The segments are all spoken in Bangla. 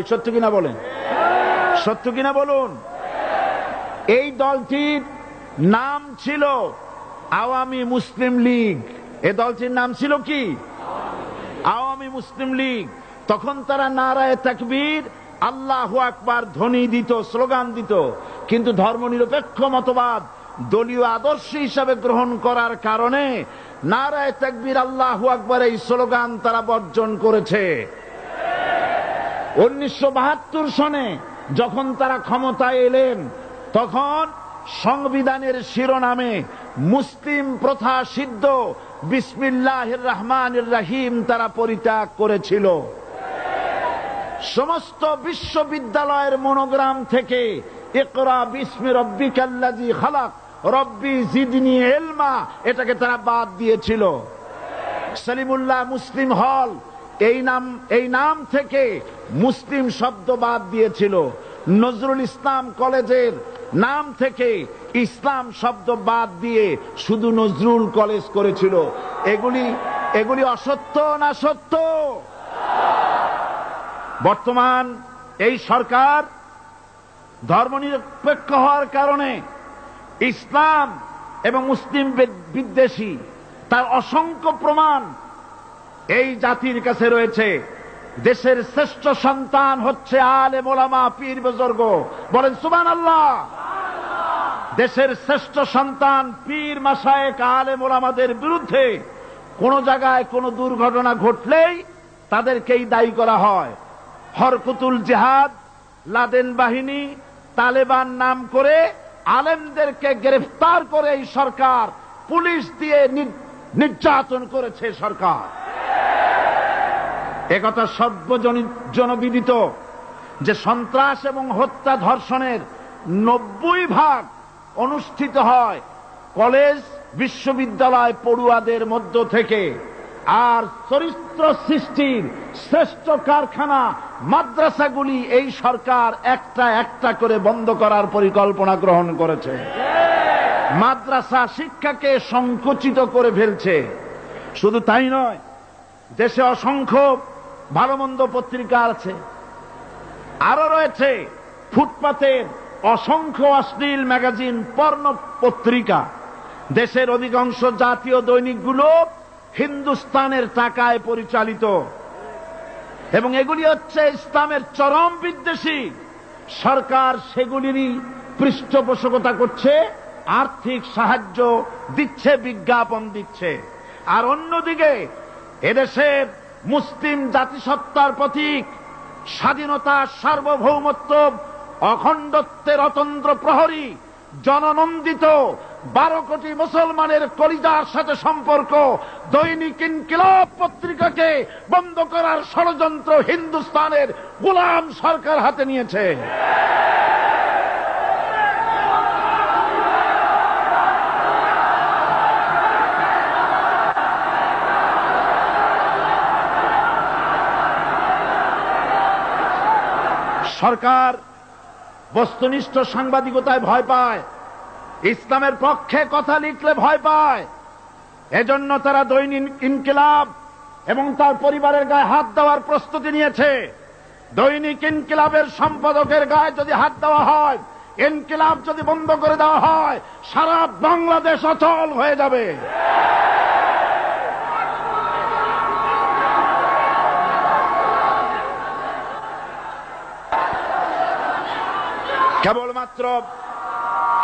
সত্য কিনা বলেন, সত্য কিনা বলুন। এই দলটির নাম ছিল আওয়ামী মুসলিম লীগ। এই দলটির নাম ছিল কি? আওয়ামী মুসলিম লীগ। তখন তারা নারায়ে তাকবীর, আল্লাহু আকবার ধ্বনি দিত, স্লোগান দিত, কিন্তু ধর্মনিরপেক্ষ মতবাদ দলীয় আদর্শ হিসাবে গ্রহণ করার কারণে নারায়ে তাকবীর, আল্লাহু আকবার এই স্লোগান তারা বর্জন করেছে। 1972 সনে যখন তারা ক্ষমতায় এলেন, তখন সংবিধানের শিরোনামে মুসলিম প্রথা সিদ্ধ বিসমিল্লাহির রহমানির রহিম তারা পরিত্যাগ করেছিল। সমস্ত বিশ্ববিদ্যালয়ের মনোগ্রাম থেকে ইকরা বিসমি রব্বিকাল্লাযী খালাক রব্বি জিদনি ইলমা এটাকে তারা বাদ দিয়েছিল। সলিমুল্লাহ মুসলিম হল এই নাম থেকে মুসলিম শব্দ বাদ দিয়েছিল। নজরুল ইসলাম কলেজের নাম থেকে ইসলাম শব্দ বাদ দিয়ে শুধু নজরুল কলেজ করেছিল। এগুলি অসত্য না সত্য? বর্তমান এই সরকার ধর্মনিরপেক্ষ হওয়ার কারণে ইসলাম এবং মুসলিম বিদ্বেষী, তার অসংখ্য প্রমাণ এই জাতির কাছে রয়েছে। দেশের শ্রেষ্ঠ সন্তান হচ্ছে আলেম ওলামা, পীর বুজুর্গ। বলেন সুবহানাল্লাহ। দেশের শ্রেষ্ঠ সন্তান পীর মাশায়েখ আলেম ওলামাদের বিরুদ্ধে কোন জায়গায় কোন দুর্ঘটনা ঘটলেই তাদেরকেই দায়ী করা হয়। হরকুতুল জিহাদ, লাদেন বাহিনী, তালেবান নাম করে আলেমদেরকে গ্রেফতার করে এই সরকার পুলিশ দিয়ে নির্যাতন করেছে সরকার। একথা সর্বজনবিদিত যে সন্ত্রাস এবং হত্যা ধর্ষণের 90% অনুষ্ঠিত হয় কলেজ বিশ্ববিদ্যালয় পড়ুয়াদের মধ্য থেকে। আর চরিত্র সৃষ্টির শ্রেষ্ঠ কারখানা মাদ্রাসাগুলি এই সরকার একটা একটা করে বন্ধ করার পরিকল্পনা গ্রহণ করেছে। মাদ্রাসা শিক্ষাকে সংকুচিত করে ফেলছে। শুধু তাই নয়, দেশে অসংখ্য ভালো মন্দ পত্রিকা আছে, আরো রয়েছে ফুটপাতের অসংখ্য অশ্লীল ম্যাগাজিন, পর্ণ পত্রিকা। দেশের অধিকাংশ জাতীয় দৈনিকগুলো হিন্দুস্তানের টাকায় পরিচালিত এবং এগুলি হচ্ছে ইসলামের চরম বিদ্বেষী। সরকার সেগুলিরই পৃষ্ঠপোষকতা করছে, আর্থিক সাহায্য দিচ্ছে, বিজ্ঞাপন দিচ্ছে। আর অন্যদিকে এদেশের মুসলিম জাতিসত্তার প্রতীক, স্বাধীনতা, সার্বভৌমত্ব, অখণ্ডত্বের অতন্দ্র প্রহরী, জননন্দিত 12 কোটি মুসলমানের কলিজার সাথে সম্পর্ক দৈনিক ইনকিলাব পত্রিকাকে বন্ধ করার ষড়যন্ত্র হিন্দুস্তানের গোলাম সরকার হাতে নিয়েছে। সরকার বস্তুনিষ্ঠ সাংবাদিকতায় ভয় পায়, ইসলামের পক্ষে কথা লিখলে ভয় পায়। এজন্য তারা দৈনিক ইনকিলাব এবং তার পরিবারের গায়ে হাত দেওয়ার প্রস্তুতি নিয়েছে। দৈনিক ইনকিলাবের সম্পাদকের গায়ে যদি হাত দেওয়া হয়, ইনকিলাব যদি বন্ধ করে দেওয়া হয়, সারা বাংলাদেশ অচল হয়ে যাবে।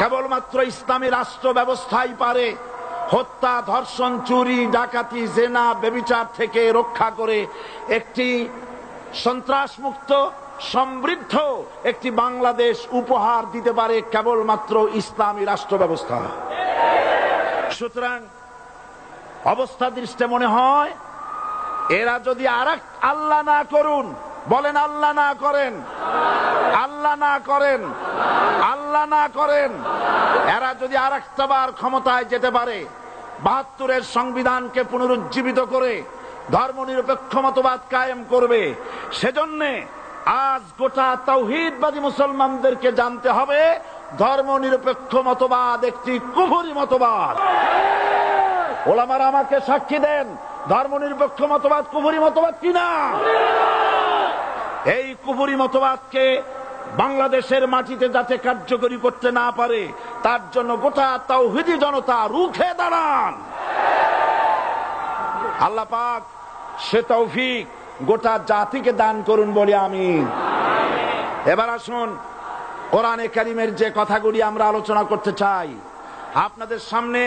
কেবলমাত্র ইসলামী রাষ্ট্র ব্যবস্থাই পারে হত্যা, ধর্ষণ, চুরি, ডাকাতি, জেনা, ব্যভিচার থেকে রক্ষা করে একটি সন্ত্রাসমুক্ত সমৃদ্ধ একটি বাংলাদেশ উপহার দিতে পারে কেবলমাত্র ইসলামী রাষ্ট্র ব্যবস্থা। সুতরাং অবস্থা দৃষ্টে মনে হয় এরা যদি আরেক আল্লাহ না করুন, বলেন আল্লাহ না করেন, আল্লাহ না করেন, আল্লাহ না করেন, এরা যদি আরেকটাবার ক্ষমতায় যেতে পারে, 72-এর সংবিধানকে পুনরুজ্জীবিত করে ধর্মনিরপেক্ষ মতবাদ কায়েম করবে, সেজন্য আজ গোটা তাওহীদবাদী মুসলমানদেরকে জানতে হবে ধর্মনিরপেক্ষ মতবাদ একটি কুফরি মতবাদ। ওলামারা আমাকে সাক্ষী দেন, ধর্মনিরপেক্ষ মতবাদ কুফরি মতবাদ কিনা? এই কুফরি মতবাদকে বাংলাদেশের মাটিতে যাতে কার্যকরী করতে না পারে তার জন্য গোটা তাওহীদি জনতা রুখে দাঁড়ান। আল্লাহ পাক সে তৌফিক গোটা জাতিকে দান করুন বলে আমিন। এবার আসুন কোরআনে কারীমের যে কথাগুলি আমরা আলোচনা করতে চাই, আপনাদের সামনে